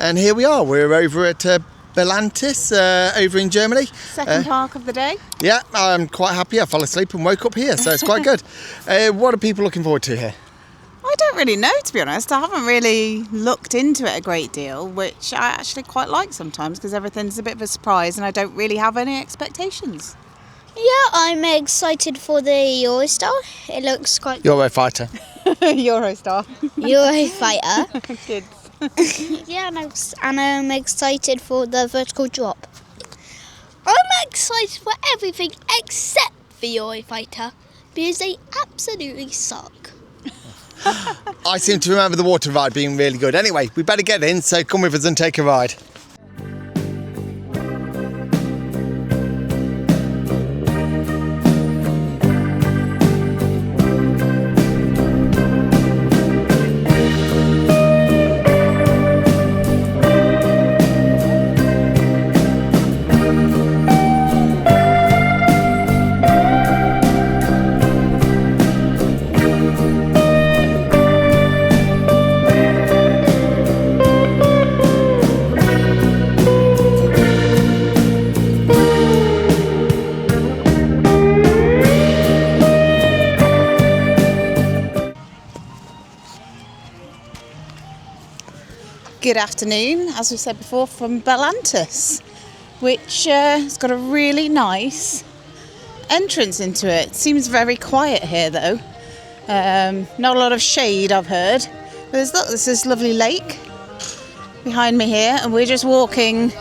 And here we are, we're over at Belantis, over in Germany. Second park of the day. Yeah, I'm quite happy. I fell asleep and woke up here, so it's quite good. What are people looking forward to here? I don't really know, to be honest. I haven't really looked into it a great deal, which I actually quite like sometimes because everything's a bit of a surprise and I don't really have any expectations. Yeah, I'm excited for the Eurostar. It looks quite good. Eurofighter. Eurostar. Eurofighter. Kids. Yeah, and I'm excited for the vertical drop. I'm excited for everything except the Eurofighter because they absolutely suck. I seem to remember the water ride being really good. Anyway, we better get in, so come with us and take a ride. Good afternoon, as we said before, from Belantis, which has got a really nice entrance into it. Seems very quiet here though. Not a lot of shade, I've heard. But there's this lovely lake behind me here, and we're just walking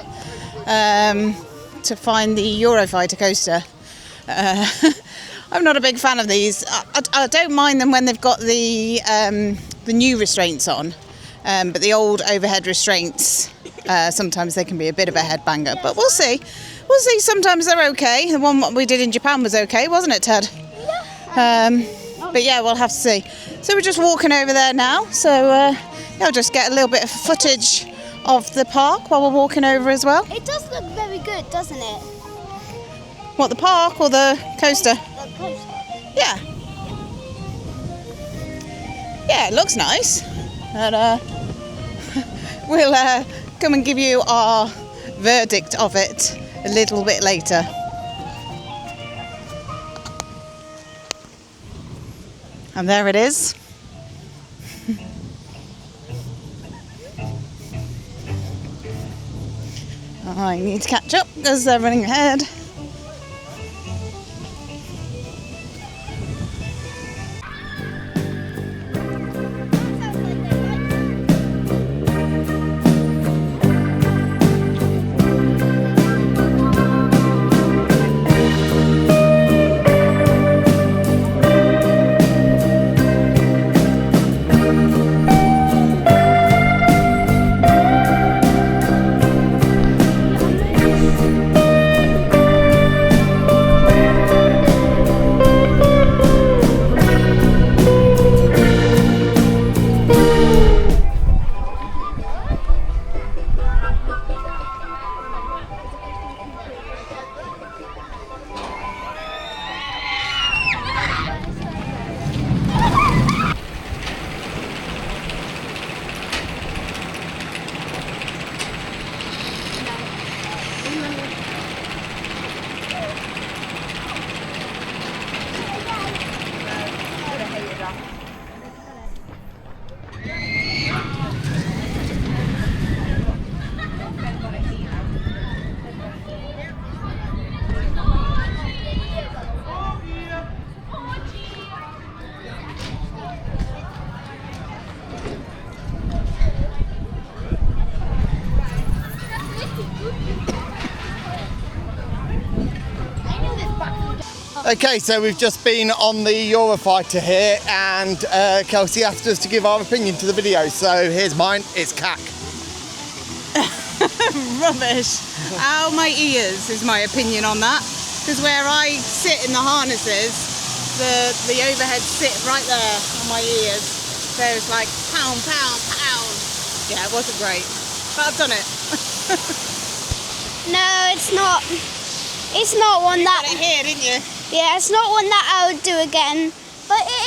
to find the Eurofighter coaster. I'm not a big fan of these. I don't mind them when they've got the new restraints on. But the old overhead restraints, sometimes they can be a bit of a headbanger. But we'll see. We'll see. Sometimes they're okay. The one we did in Japan was okay, wasn't it, Ted? But yeah, we'll have to see. So we're just walking over there now. So I'll just get a little bit of footage of the park while we're walking over as well. It does look very good, doesn't it? What, the park or the coaster? The coaster. Yeah. Yeah, it looks nice. And we'll come and give you our verdict of it a little bit later. And there it is. I need to catch up because they're running ahead. Okay, so we've just been on the Eurofighter here, and Kelsey asked us to give our opinion to the video. So here's mine. It's cack. Rubbish. Ow, my ears is my opinion on that. Because where I sit in the harnesses, the overhead sit right there on my ears. So it's like pound, pound, pound. Yeah, it wasn't great. But I've done it. No, it's not. It's not one You that. got it here, didn't you? Yeah, it's not one that I would do again. But it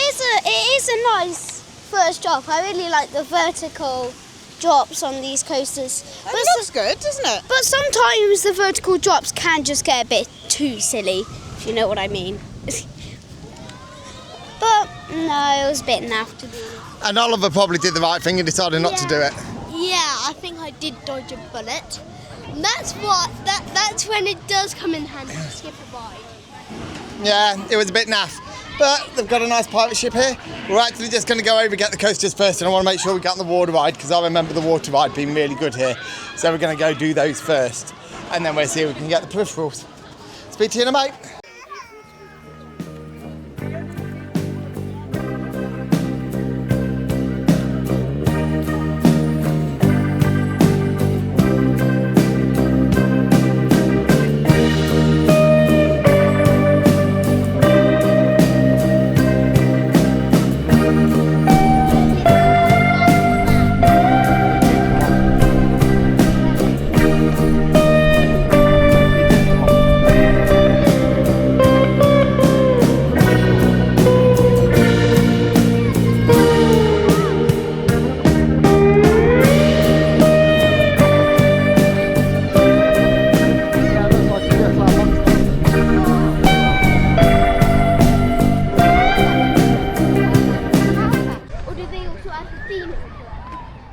is a nice first drop. I really like the vertical drops on these coasters. That looks good, doesn't it? But sometimes the vertical drops can just get a bit too silly, if you know what I mean. But no, it was a bit naff to do. And Oliver probably did the right thing and decided not to do it. Yeah, I think I did dodge a bullet. And that's when it does come in handy to skip a ride. Yeah, it was a bit naff. But they've got a nice pirate ship here. We're actually just going to go over, get the coasters first, and I want to make sure we get on the water ride because I remember the water ride being really good here. So we're going to go do those first, and then we'll see if we can get the peripherals. Speak to you in a mate.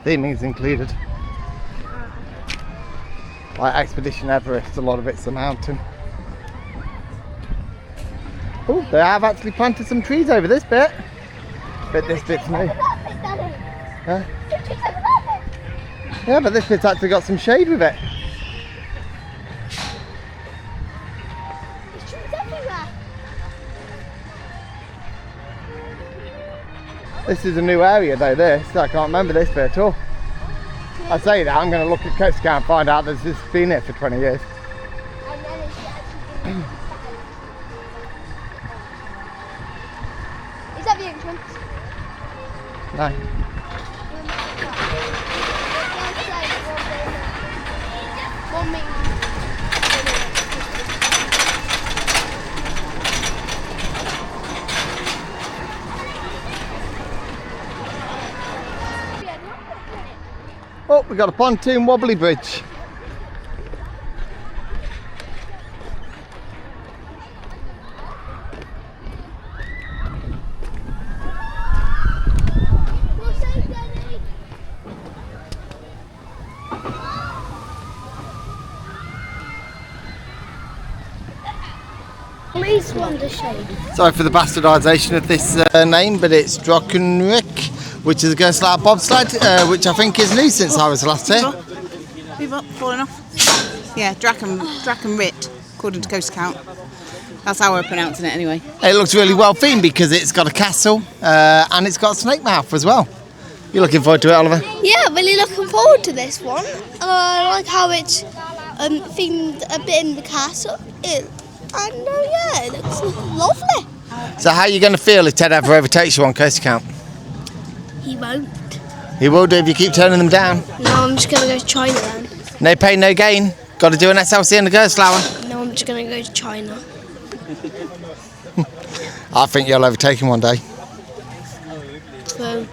Theming is included. Like Expedition Everest, a lot of it's a mountain. Oh, they have actually planted some trees over this bit. But this bit's new. Yeah. Yeah, but this bit's actually got some shade with it. There's trees everywhere. This is a new area though, this. I can't remember this bit at all. I say that, I'm going to look at Coast Scout and find out that this has been here for 20 years. And then it's actually Is that the entrance? No. One minute. Oh, we got a pontoon wobbly bridge. Please wonder shade. Sorry for the bastardisation of this name, but it's Drachenrick, which is a Gerstlauer bobsled, which I think is new since I was last here. We've fallen off. Yeah, Drachenritt, according to Coast Scout. That's how we're pronouncing it anyway. It looks really well themed because it's got a castle and it's got a snake mouth as well. You looking forward to it, Oliver? Yeah, really looking forward to this one. I like how it's themed a bit in the castle. Yeah, it looks lovely. So how are you going to feel if Ted ever overtakes you on Coast Scout? He won't. He will do if you keep turning them down. No, I'm just going to go to China then. No pain, no gain. Got to do an SLC in the Gerstlauer. No, I'm just going to go to China. I think you'll overtake him one day. So,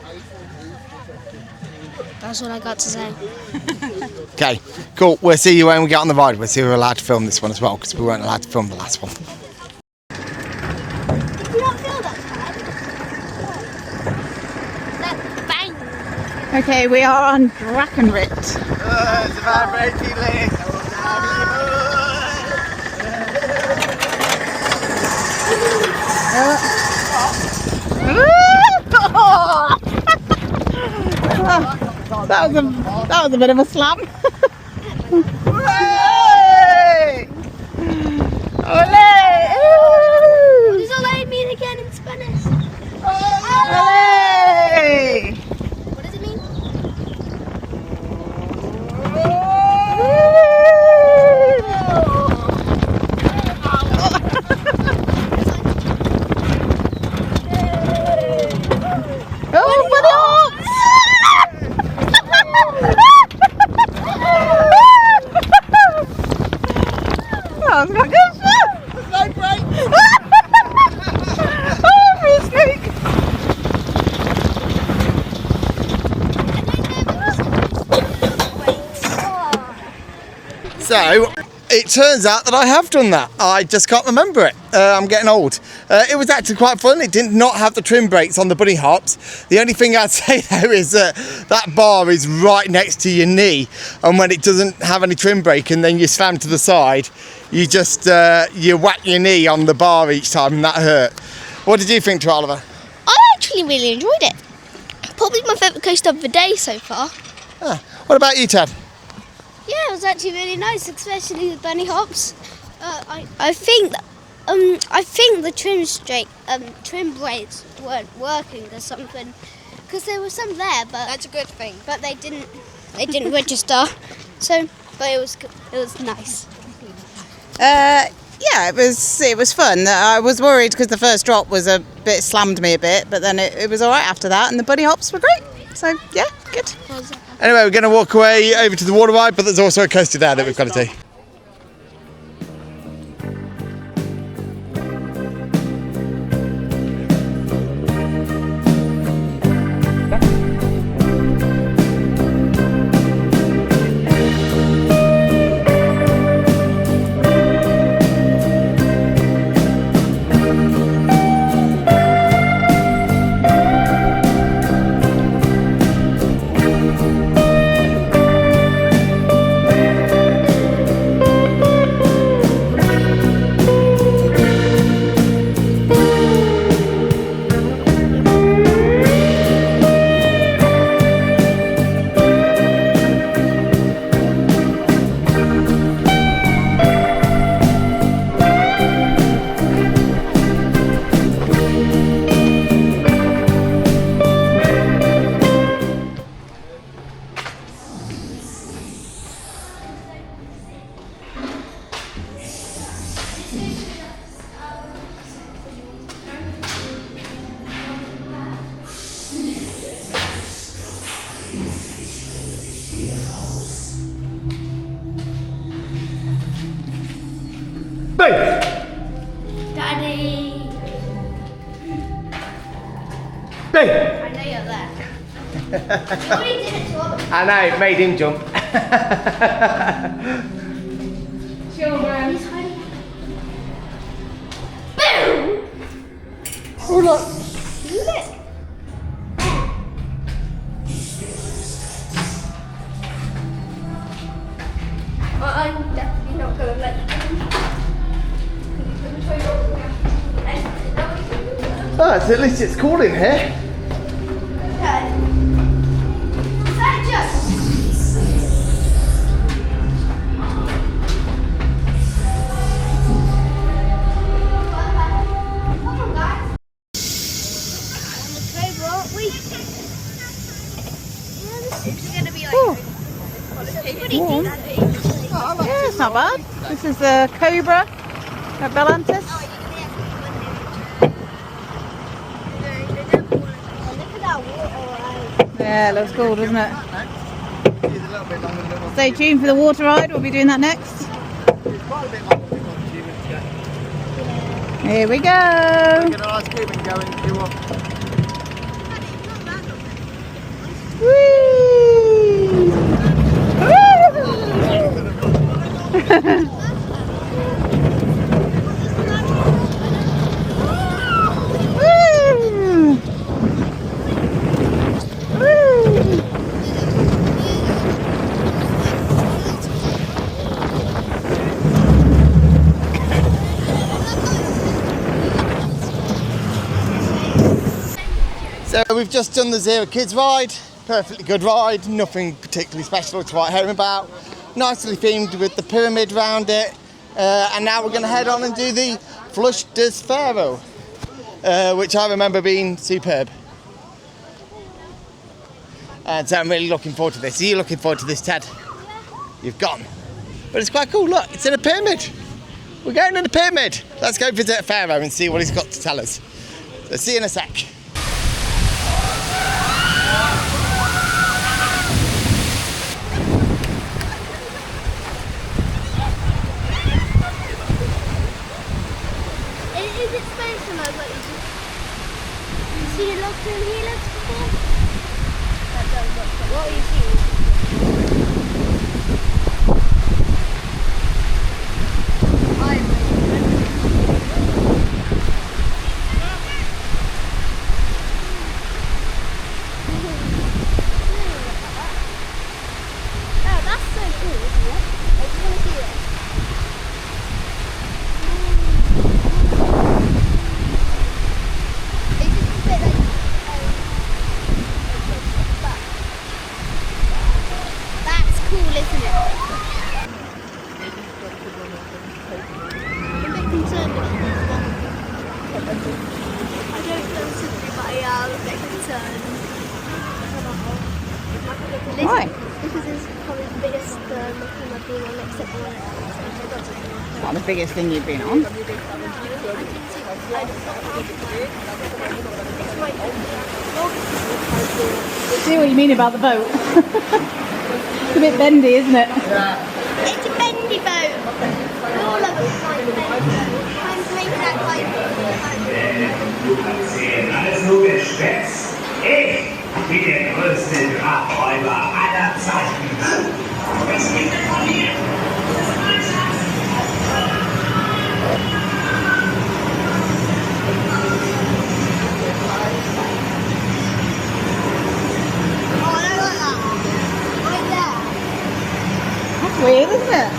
that's what I got to say. Okay, cool. We'll see you when we get on the ride. We'll see if we're allowed to film this one as well, because we weren't allowed to film the last one. Did you not feel that, Ted? Bang! Okay, we are on Drachenritt. It's a vibrating list. That was a bit of a slam. Hooray! Olé! What does Olé mean again in Spanish? Olé! What does it mean? So, it turns out that I have done that. I just can't remember it. I'm getting old. It was actually quite fun. It did not have the trim brakes on the bunny hops. The only thing I'd say though is that bar is right next to your knee, and when it doesn't have any trim brake and then you slam to the side, you just you whack your knee on the bar each time, and that hurt. What did you think, to Oliver? I actually really enjoyed it. Probably my favourite coaster of the day so far. What about you, Ted? Yeah, it was actually really nice, especially the bunny hops. I think the trim brakes weren't working or something, because there was some there, but That's a good thing. but they didn't register. So, but it was nice. Yeah, it was fun. I was worried because the first drop was slammed me a bit, but then it was all right after that, and the bunny hops were great. So yeah, good. Anyway, we're going to walk away over to the water ride, but there's also a coaster there that we've got to do. Daddy! Hey! I know you're there. You already did it to Oliver. I know, it made him jump. Children. He's hiding. Boom! Oh, look. Look. I'm definitely not going to let you. Oh, so at least it's cool in here. Yeah, it's not bad. This is the Cobra at Belantis. Yeah, it looks cool, doesn't it? Stay tuned for the water ride. We'll be doing that next. Here we go. So we've just done the Zero Kids ride. Perfectly good ride, nothing particularly special to write home about. Nicely themed with the pyramid round it. And now we're going to head on and do the Flush des Pharaoh, which I remember being superb. And so I'm really looking forward to this. Are you looking forward to this, Ted? You've gone. But it's quite cool, look, it's in a pyramid. We're going in a pyramid. Let's go visit Pharaoh and see what he's got to tell us. So see you in a sec. Is it space or not? You see the lock in here left before? That does look. What are you seeing? Why? Because it's probably the biggest thing I've been on, except for when What, the biggest thing you've been on? See what you mean about the boat. It's a bit bendy, isn't it? it's a bendy boat. All of us like bendy. Trying to make that like. Alles nur Gespäß. Ich bin der größte Grabräuber aller Zeiten. Was will denn von mir? Oh, I like that. Right there. That's weird, isn't it?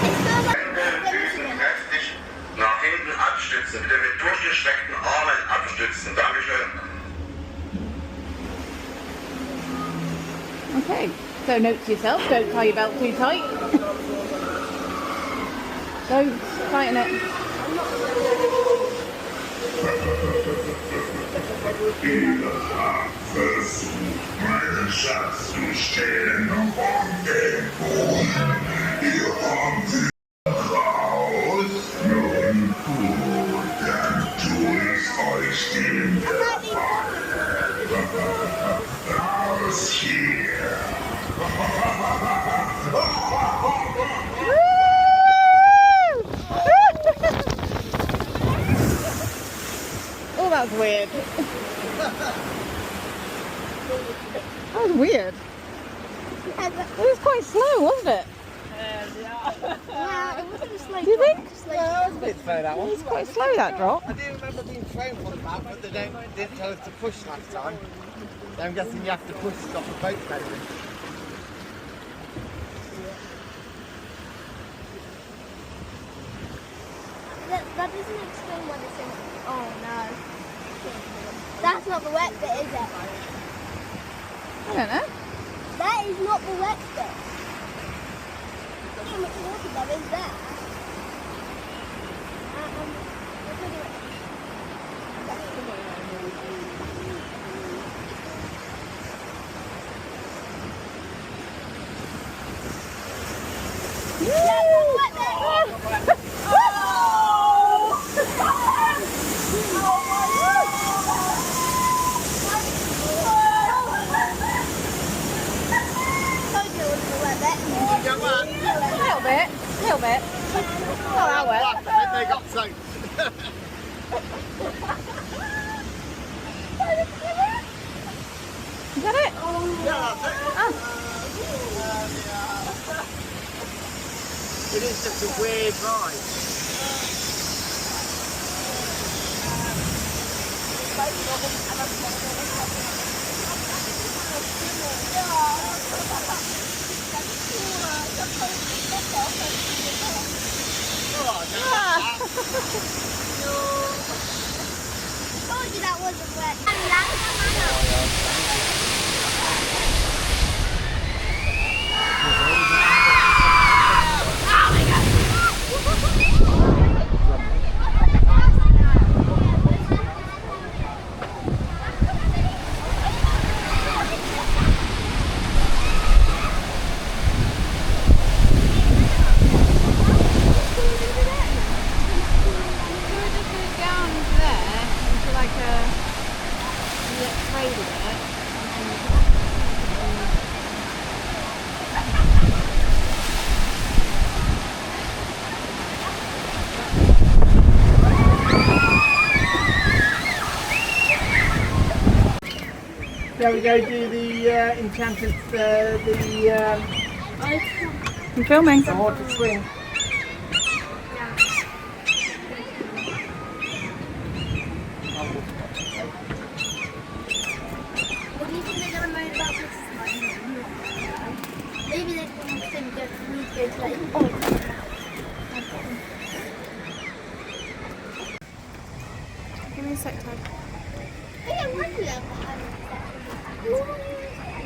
It smells like. Kräftig nach hinten abstützen. Bitte mit durchgestreckten Armen abstützen. Dankeschön. Okay, so note to yourself, don't tie your belt too tight. Don't tighten it. Jeder hat versucht, meinen Schatz zu stehlen und den Boden. Ihr habt ihn raus. Nun gut, dann tu ich euch den Gefallen. Raus hier. Oh, that was weird. That was weird. It was quite slow, wasn't it? Yeah, it wasn't slow. Do you think? Yeah, it was a bit slow, that one. It was quite slow, that drop. I do remember being thrown from the back, but they didn't tell us to push last time. So I'm guessing you have to push to stop the boat moving. That doesn't explain what it's in. Oh no. That's not the wet bit, is it? I don't know. That is not the wet bit. How much water there is there? A little bit. Not that wet. I think they got soaked. Is that it? Yeah, that's it. Oh. It is just a weird ride. Told you that wasn't wet. Shall we go do the enchanted, I'm filming. the haunted swing? What do you think they're going to moan about this time? Maybe they're going to think that we need to go to like, Give me a sec, Todd. Hey, I wonder that behind us.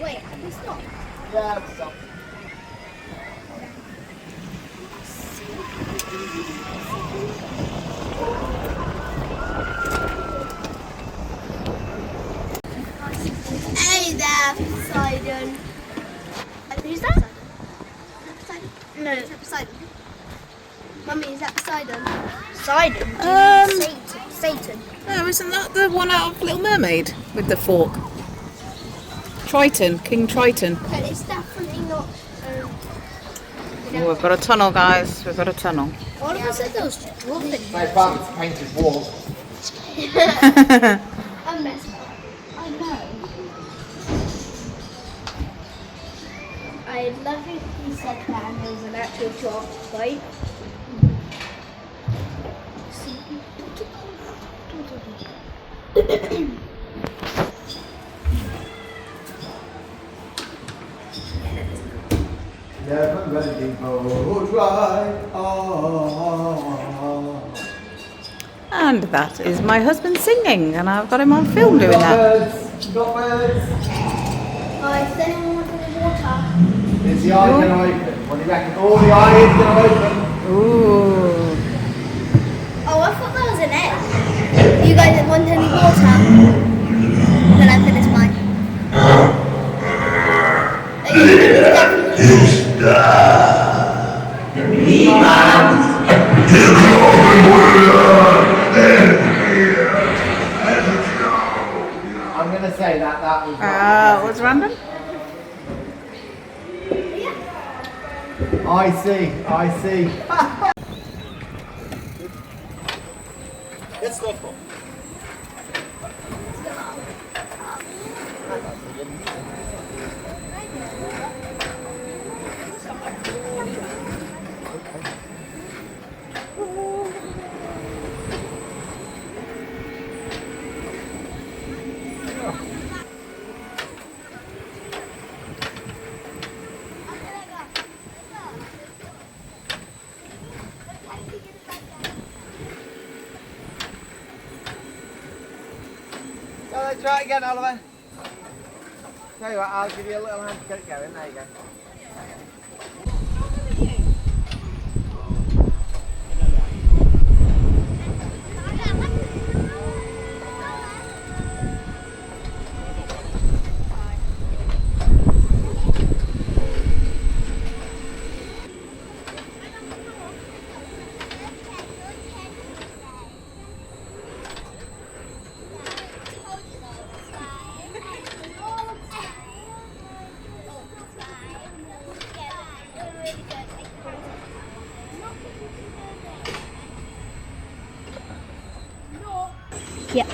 Wait, have we stopped? Yeah, it's up. Poseidon. Satan. No, isn't that the one out of Little Mermaid with the fork? Triton, King Triton. But it's definitely not. Oh, we've got a tunnel, guys. We've got a tunnel. All of us are those dwarfing. My father's painted walls. I'm messed up. I know. I'd love if you said that and there was an actual drop, right? Never ready boat ride. And that is my husband singing, and I've got him on film doing that. Birds. Got birds. Is there anyone wanting the water? Is the eye going to open? What do you reckon? Oh, the eye is going to open. Ooh. Oh, I thought that was an egg. You guys didn't want any water? Then I finished mine. I'm going to say that was What's random? I see. It's not fun. So let's try it again, Oliver. Tell you what, I'll give you a little hand to get it going. There you go. Yeah.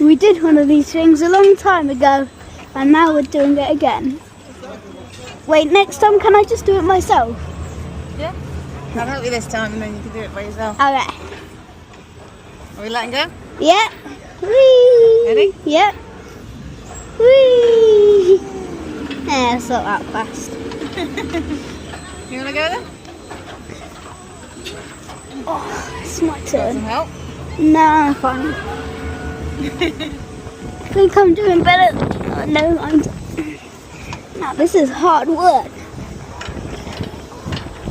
We did one of these things a long time ago, and now we're doing it again. Wait, next time can I just do it myself? Yeah. I'll help you this time, and then you can do it by yourself. Okay. Are we letting go? Yeah. Whee! Ready? Yeah. Whee! Yeah, it's not that fast. You want to go then? Oh, it's my Some turn. help? No, I'm fine. I think I'm doing better. Oh, no, I'm. Now this is hard work.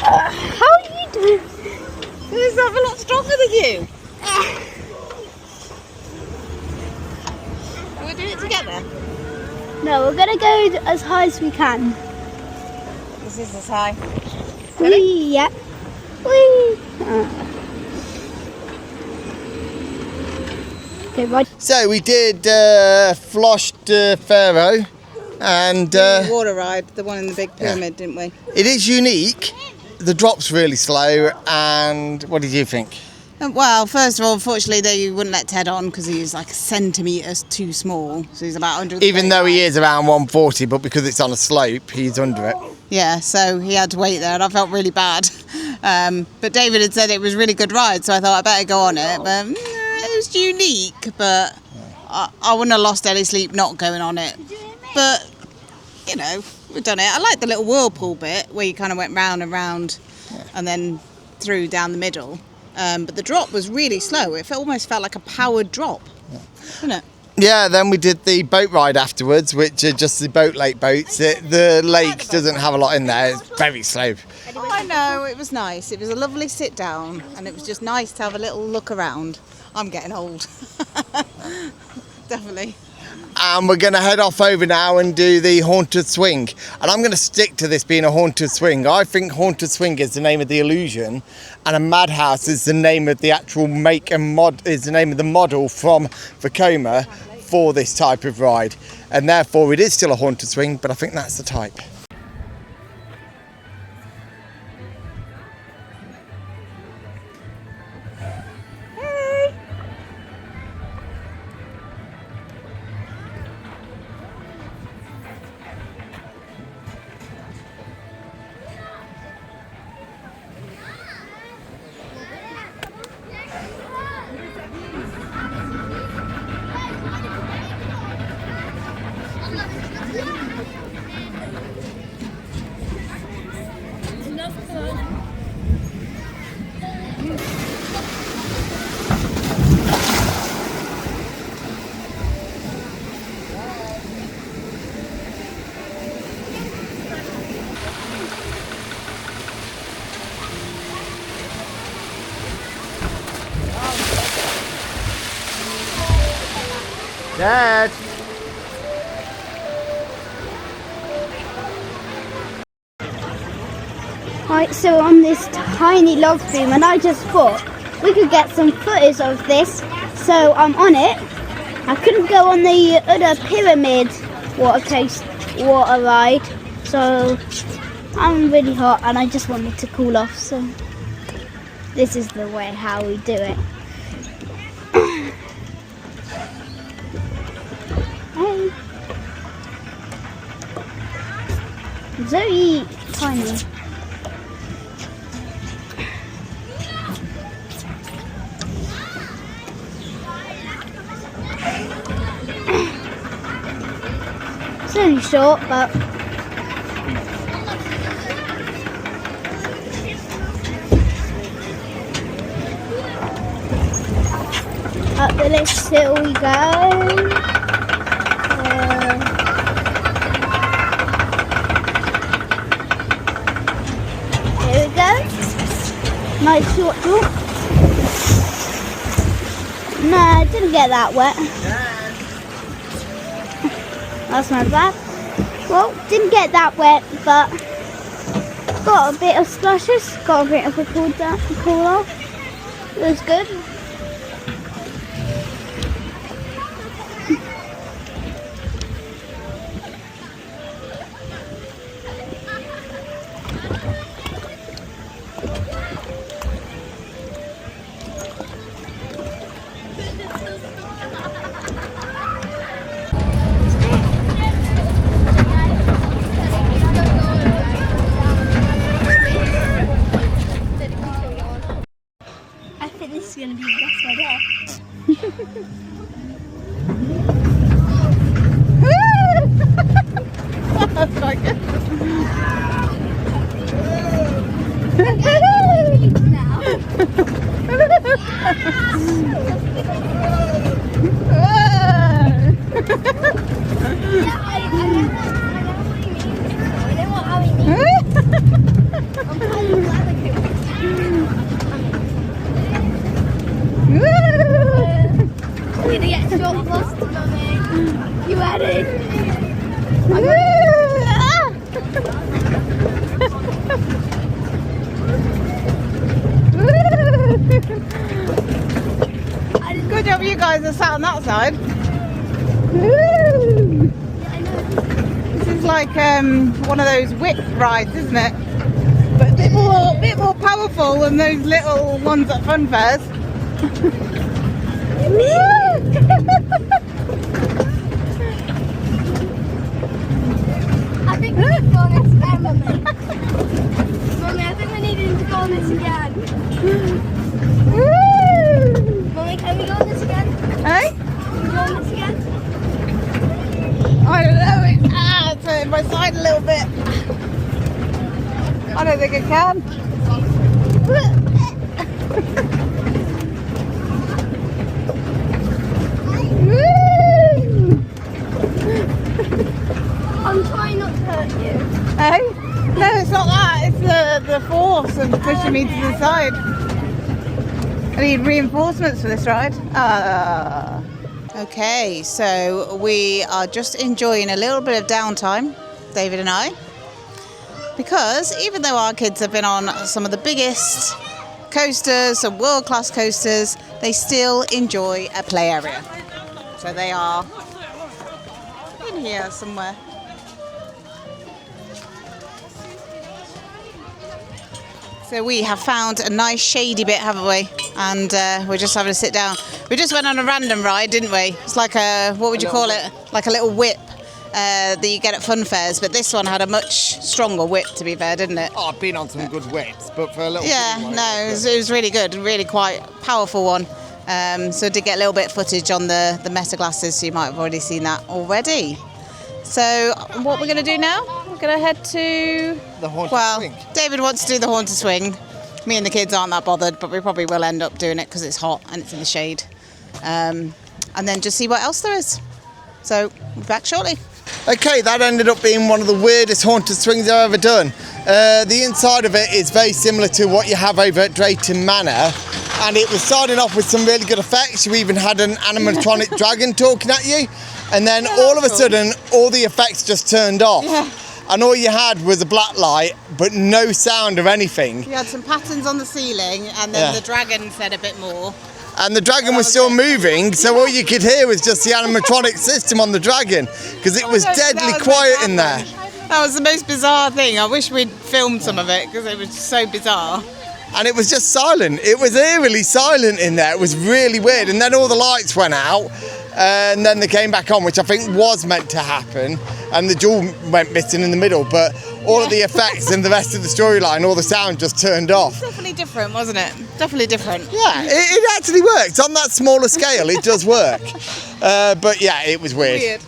How are you doing? Who's a lot stronger than you? We'll do it together. No, we're gonna go as high as we can. This is as high. Whee! Yeah. Whee! Okay, right. So we did Flosh de Pharaoh, and The water ride, the one in the big pyramid, didn't we? it is unique. The drop's really slow, and what did you think? Well, first of all, unfortunately, they wouldn't let Ted on because he's like a centimetre too small. So he's about 100. Even though he is around 140, but because it's on a slope, he's under it. Yeah, so he had to wait there, and I felt really bad. But David had said it was a really good ride, so I thought I better go on it. But it was unique, but I wouldn't have lost any sleep not going on it. But, you know, we've done it. I like the little whirlpool bit where you kind of went round and round and then through down the middle. But the drop was really slow. It almost felt like a powered drop, didn't it? Yeah, then we did the boat ride afterwards, which are just the boat lake boats. The lake doesn't have a lot in there. It's very slow. Oh, I know, it was nice. It was a lovely sit down, and it was just nice to have a little look around. I'm getting old. Definitely. and we're going to head off over now and do the haunted swing. And I'm going to stick to this being a haunted swing. I think haunted swing is the name of the illusion, and a madhouse is the name of the actual make and is the name of the model from Vekoma for this type of ride. And therefore it is still a haunted swing, but I think that's the type. Dad! Right, so on this tiny log boom, and I just thought we could get some footage of this. So I'm on it. I couldn't go on the other pyramid water ride, so I'm really hot and I just wanted to cool off. So this is the way how we do it. Very tiny. It's only short, but up the list hill we go. Nice short jump. No, I didn't get that wet. That's not bad. Well, didn't get that wet, but got a bit of splashes, got a bit of a cool off. It was good. This is going to be the best idea. That's quite good. We're gonna get short lost, Mummy. You ready? Good job you guys are sat on that side. This is like one of those whip rides, isn't it? But a bit more powerful than those little ones at fun fairs. I think we need to go on this again, Mummy. Mummy, I think we need to go on this again. Mummy, can we go on this again? Hey? Can we go on this again? I don't know. It's hurting my side a little bit. I don't think I can. I'm trying not to hurt you. Hey? No, it's not that. It's the force of pushing me to the side. I need reinforcements for this ride. Okay, so we are just enjoying a little bit of downtime, David and I, because even though our kids have been on some of the biggest coasters, some world-class coasters, they still enjoy a play area. So they are in here somewhere. So we have found a nice shady bit, haven't we? And we're just having to sit down. We just went on a random ride, didn't we? It's like a, what would you call it? Like a little whip that you get at fun fairs. But this one had a much stronger whip, to be fair, didn't it? Oh, I've been on some good whips, but for a little... Yeah, no, it was really good. Really quite powerful one. So I did get a little bit of footage on the Meta glasses, so you might have already seen that already. So what we're going to do now, we're going to head to... The haunted swing. David wants to do the haunted swing. Me and the kids aren't that bothered, but we probably will end up doing it because it's hot and it's in the shade. And then just see what else there is. So we'll be back shortly. Okay, that ended up being one of the weirdest haunted swings I've ever done. The inside of it is very similar to what you have over at Drayton Manor. And it was starting off with some really good effects. You even had an animatronic dragon talking at you. And then all of a sudden, all the effects just turned off. Yeah. And all you had was a black light, but no sound of anything. You had some patterns on the ceiling, and then the dragon said a bit more. And the dragon was still moving, so all you could hear was just the animatronic system on the dragon, because it was deadly quiet in there. That was the most bizarre thing. I wish we'd filmed some of it, because it was so bizarre. And it was just silent. It was eerily silent in there. It was really weird. And then all the lights went out, and then they came back on, which I think was meant to happen. And the jewel went missing in the middle, but all of the effects and the rest of the storyline, all the sound just turned off. Definitely different, wasn't it? Definitely different. Yeah, it actually works. On that smaller scale, it does work. But yeah, it was weird.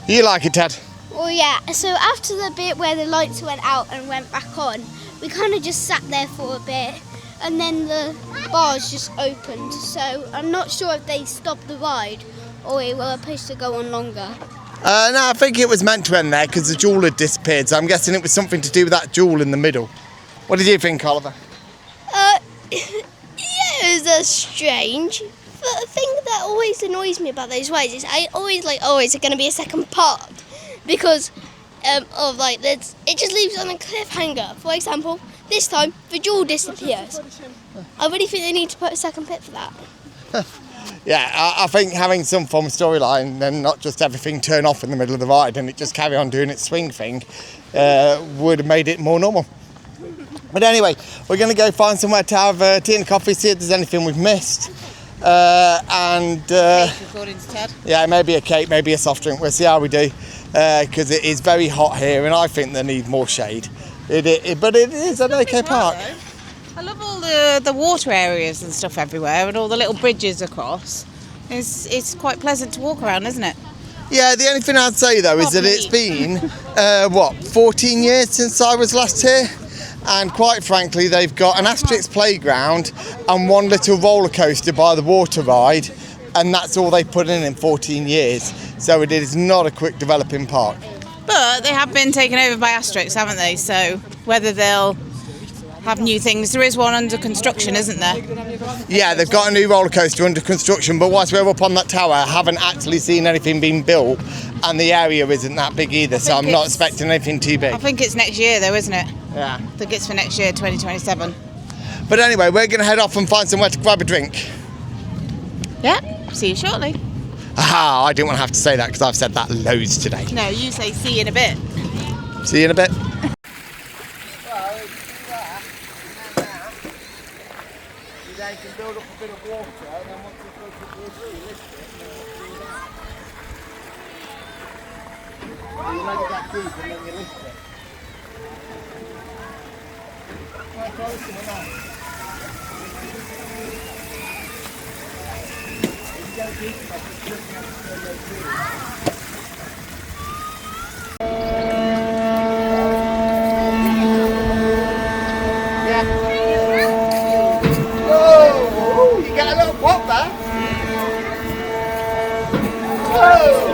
You like it, Ted? Well, yeah. So after the bit where the lights went out and went back on, we kind of just sat there for a bit, and then the bars just opened. So I'm not sure if they stopped the ride or we were supposed to go on longer. No, I think it was meant to end there because the jewel had disappeared, so I'm guessing it was something to do with that jewel in the middle. What did you think, Oliver? Yeah, it was strange. But the thing that always annoys me about those rides is I always like, oh, is it going to be a second part? Because of like, it just leaves on a cliffhanger. For example, this time the jewel disappears. I really think they need to put a second bit for that. Yeah, I think having some form of storyline and not just everything turn off in the middle of the ride and it just carry on doing its swing thing would have made it more normal. But anyway, we're going to go find somewhere to have tea and coffee, see if there's anything we've missed. Cake, according to Ted. Yeah, maybe a cake, maybe a soft drink. We'll see how we do because it is very hot here and I think they need more shade. But it is an okay park. I love all the water areas and stuff everywhere and all the little bridges across. It's quite pleasant to walk around, isn't it? Yeah, the only thing I'd say though is that it's been, 14 years since I was last here? And quite frankly, they've got an Asterix playground and one little roller coaster by the water ride, and that's all they put in 14 years. So it is not a quick developing park. But they have been taken over by Asterix, haven't they? So whether they'll have new things, there is one under construction, isn't there? Yeah, they've got a new roller coaster under construction, but whilst we're up on that tower, I haven't actually seen anything being built, and the area isn't that big either, so I'm not expecting anything too big. I think it's next year though, isn't it? Yeah. I think it's for next year, 2027. But anyway, we're going to head off and find somewhere to grab a drink. Yeah, see you shortly. Aha, I didn't want to have to say that because I've said that loads today. No, you say see you in a bit. See you in a bit. Then you can build up a bit of water, and then once you fill up the water, you lift it, and then what do that? You let it get deep, and then you lift it. Quite close to the line. If you go deep enough, it's just enough to go through. Whoa! You got a little pop there. Whoa!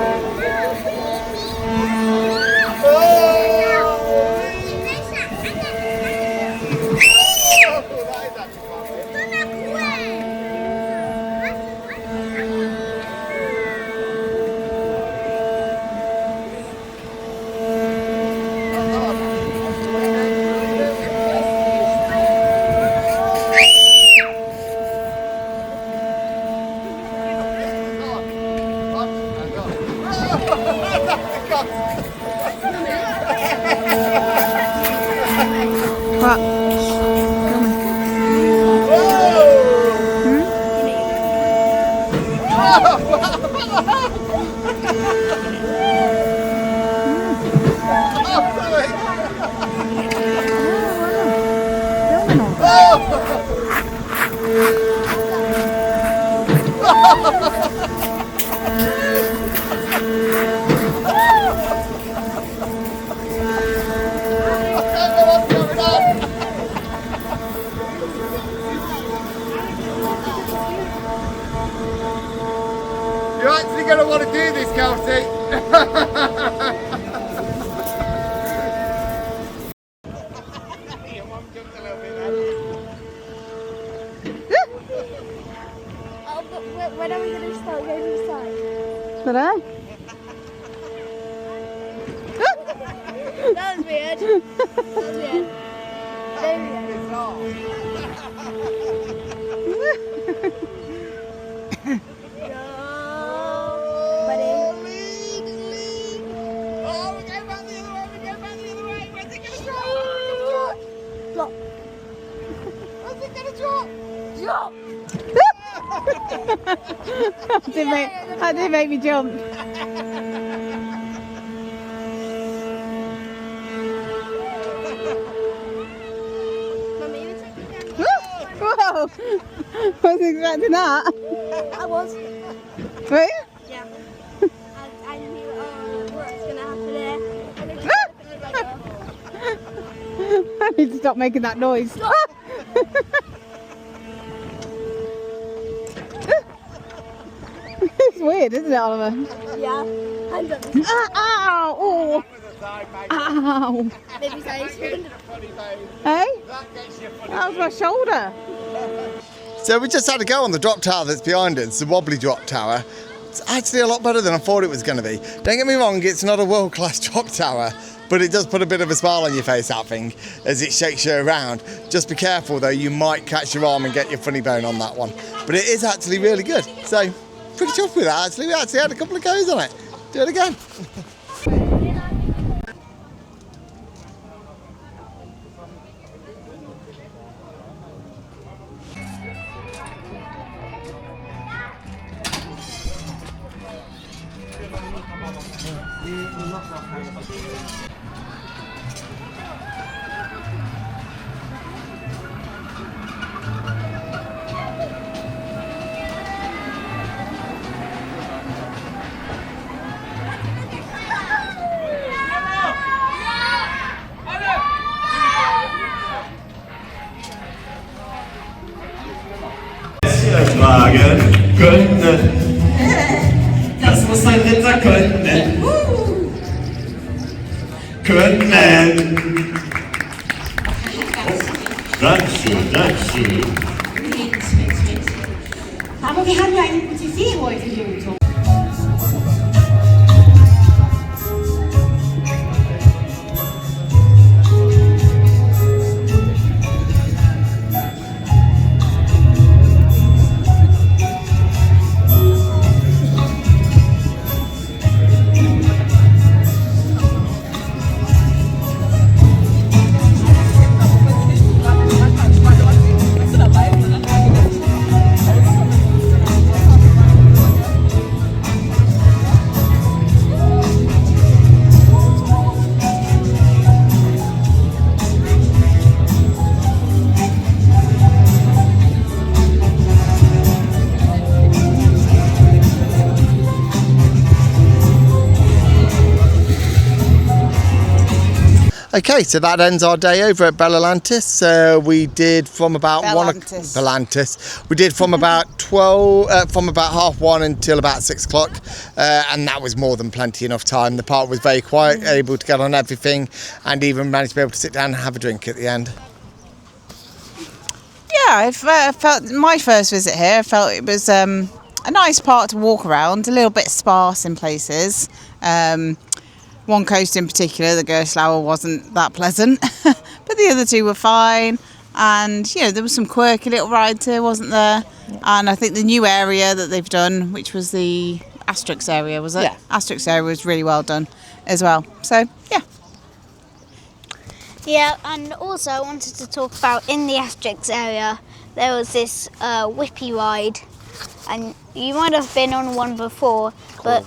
What? You're actually going to want to do this, Kelsey. Your mum jumped a little bit then. Oh, but when are we going to start going inside? Ta-da. That was weird. That was weird. Very weird. That did make me jump. Whoa! Wasn't expecting that. I was. Were you? Yeah. I knew what's going to happen there. I need to stop making that noise. It's weird, isn't it, Oliver? Yeah. Hands up. Ow! Oh. Ow! Maybe so. Hey? That was my shoulder. So we just had to go on the drop tower that's behind us, the wobbly drop tower. It's actually a lot better than I thought it was going to be. Don't get me wrong, it's not a world-class drop tower, but it does put a bit of a smile on your face, that thing, as it shakes you around. Just be careful though, you might catch your arm and get your funny bone on that one. But it is actually really good. So, pretty chuffed with that actually. We actually had a couple of goes on it. Do it again. Tragen können. Das muss ein Ritter können. Können. Dankeschön. Aber wir haben ja eine gute Fee heute, Jungs. Okay, so that ends our day over at Belantis. We did from about Belantis. We did from about 12, from about 1:30 until about 6 o'clock, and that was more than plenty enough time. The park was very quiet, able to get on everything, and even managed to be able to sit down and have a drink at the end. Yeah, I felt my first visit here. I felt it was a nice park to walk around, a little bit sparse in places. One coast in particular, the Gerstlauer, wasn't that pleasant, but the other two were fine. And there was some quirky little rides here, wasn't there? Yeah. And I think the new area that they've done, which was the Asterix area, was it? Yeah. Asterix area was really well done as well. So yeah. Yeah, and also I wanted to talk about in the Asterix area, there was this whippy ride, and you might have been on one before, but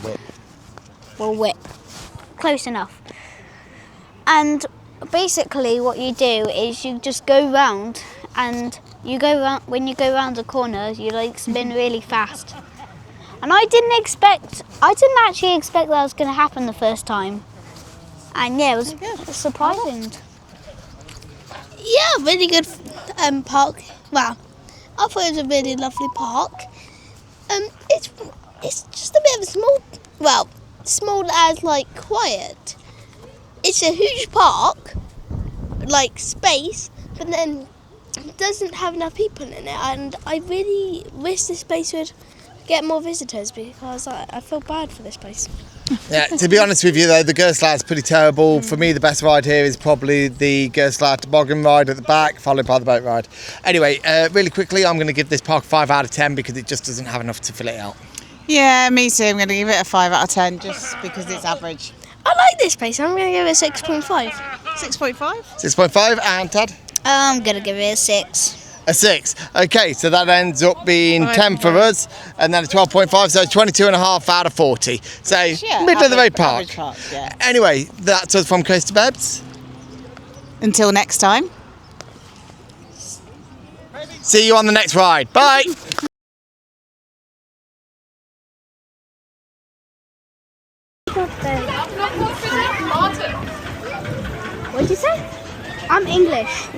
whip. Close enough. And basically what you do is you just go round, and when you go round a corner, you like spin really fast. And I didn't actually expect that was going to happen the first time. And yeah, it was surprising. Yeah, really good park. Well, I thought it was a really lovely park. It's just a bit of a small as like quiet. It's a huge park, like space, but then it doesn't have enough people in it. And I really wish this place would get more visitors because I feel bad for this place. Yeah, to be honest with you though, the Gerstlauer is pretty terrible. For me, the best ride here is probably the Gerstlauer toboggan ride at the back, followed by the boat ride. Anyway, really quickly, I'm going to give this park 5 out of 10 because it just doesn't have enough to fill it out. Yeah, me too. I'm going to give it a 5 out of 10 just because it's average. I like this place. I'm going to give it a 6.5. 6.5? 6.5, and Tad? I'm going to give it a 6. A 6. Okay, so that ends up being 10 for us, and then a 12.5, so 22.5 out of 40. So, middle of the road park. Yeah. Anyway, that's us from Coast to Bebs. Until next time. See you on the next ride. Bye. What did you say? I'm English.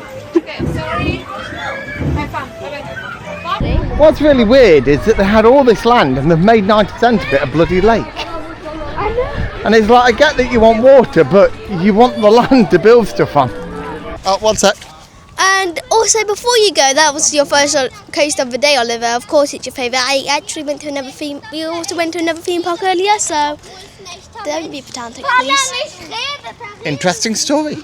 What's really weird is that they had all this land and they've made 90% of it a bloody lake. I know. And it's like, I get that you want water, but you want the land to build stuff on. Oh, one sec. And also, before you go, that was your first coast of the day, Oliver. Of course, it's your favourite. I actually went to another theme. We also went to another theme park earlier, so don't be pedantic, please. Interesting story.